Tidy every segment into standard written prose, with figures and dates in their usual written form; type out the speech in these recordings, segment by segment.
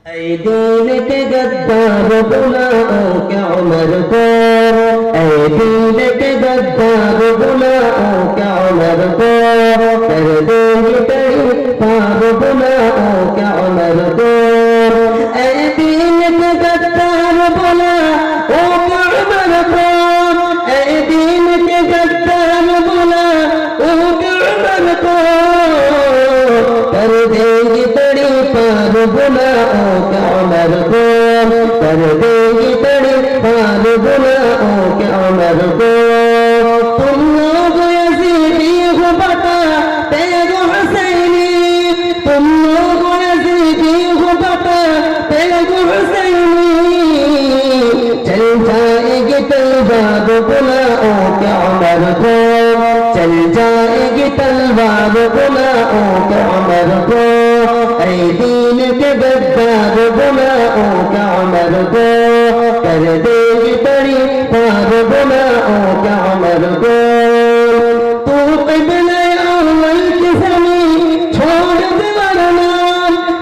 ऐ दीन के गद्दार बुलाओ क्या उमर को, ऐ दीन के गद्दार बुलाओ क्या उमर को, कर देंगे तेरी पार बुलाओ क्या उमर को, ऐ दीन के गद्दार बुलाओ क्या उमर को, ऐ दीन के गद्दार बुलाओ क्या उमर को, कर देंगे तेरी पार बुलाओ क्या उमर को, कर देंगे तेरी पार बुलाओ क्या उमर को। तुम लोग यजीदी हो बता तेरे हुसैनी, तुम लोग यजीदी हो बता तेरे हुसैनी, चल जाएगी तलवार बुलाओ क्या उमर को, चल जाएगी तलवार बुलाओ क्या उमर को, ऐ दीन के गद्दार बुलाओ क्या उमर को, कर देगी तेरी पार बुलाओ क्या उमर को। तू क़िबला अव्वल की ज़मीं छोड़ दे वरना,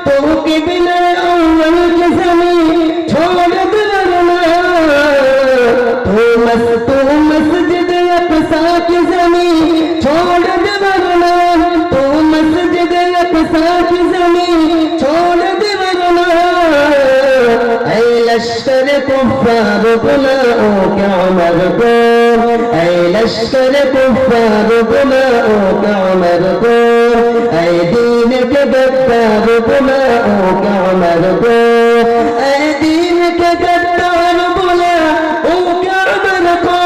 तू क़िबला अव्वल की ज़मीं छोड़ दे वरना, तू मस्जिद अक़सा की ज़मीं छोड़ दे वरना, तू मस्जिद अक़सा की ज़मीं छोड़ दे वरना, ऐ लश्कर कुफ़ार बुलाओ क्या उमर को, ऐ लश्कर कुफ़ार बुलाओ क्या उमर को, ऐ दीन के गद्दार बुलाओ क्या उमर को, ऐ दीन के गद्दार बुलाओ क्या उमर को,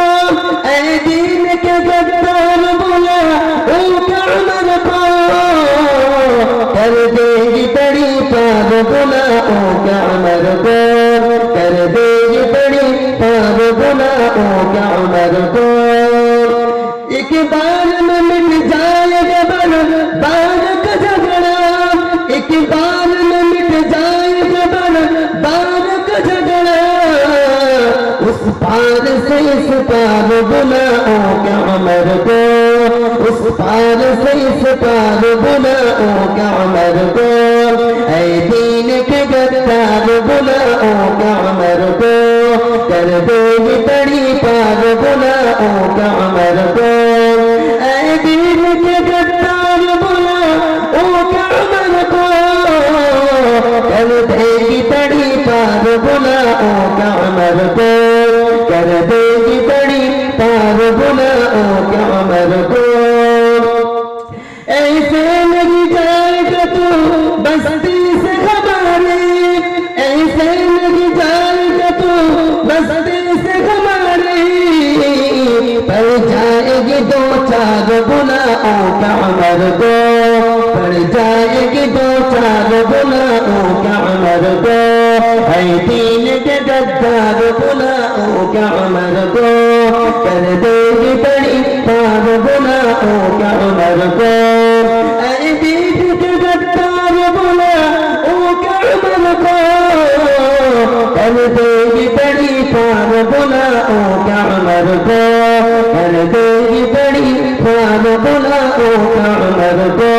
ऐ दीन के गद्दार बुलाओ क्या उमर को, कर देगी तेरी पार बुलाओ क्या उमर को, कर देगी तेरी पार बुलाओ क्या उमर को। एक बार में मिट जाएगा बार का झगड़ा, एक बार में मिट जाएगा बार का झगड़ा, उस पार से इस पार बुलाओ क्या उमर को, उस पार से इस पार बुलाओ क्या उमर को, ऐ दीन के गद्दार बुलाओ क्या उमर को, कर देगी तेरी पार बुलाओ क्या उमर को, ऐ दीन के गद्दार बुलाओ क्या उमर को, कर देगी तेरी पार बुलाओ क्या उमर को, कर देगी तेरी पार बुलाओ क्या उमर को। ऐसे नहीं जाएगा तू बस्ती से हमारे, ऐसे नहीं जाएगा तू बस्ती से हमारे, पड़ जाएगी दो चार बुलाओ क्या उमर को, पड़ जाएगी दो चार बुलाओ क्या उमर को, ऐ दीन के गद्दार बुलाओ क्या उमर को, कर देगी तेरी पार बुलाओ क्या उमर को, ऐ दीन के गद्दार बुलाओ क्या उमर को, कर देगी तेरी पार बुलाओ क्या उमर को, कर देगी तेरी पार बुलाओ क्या उमर को।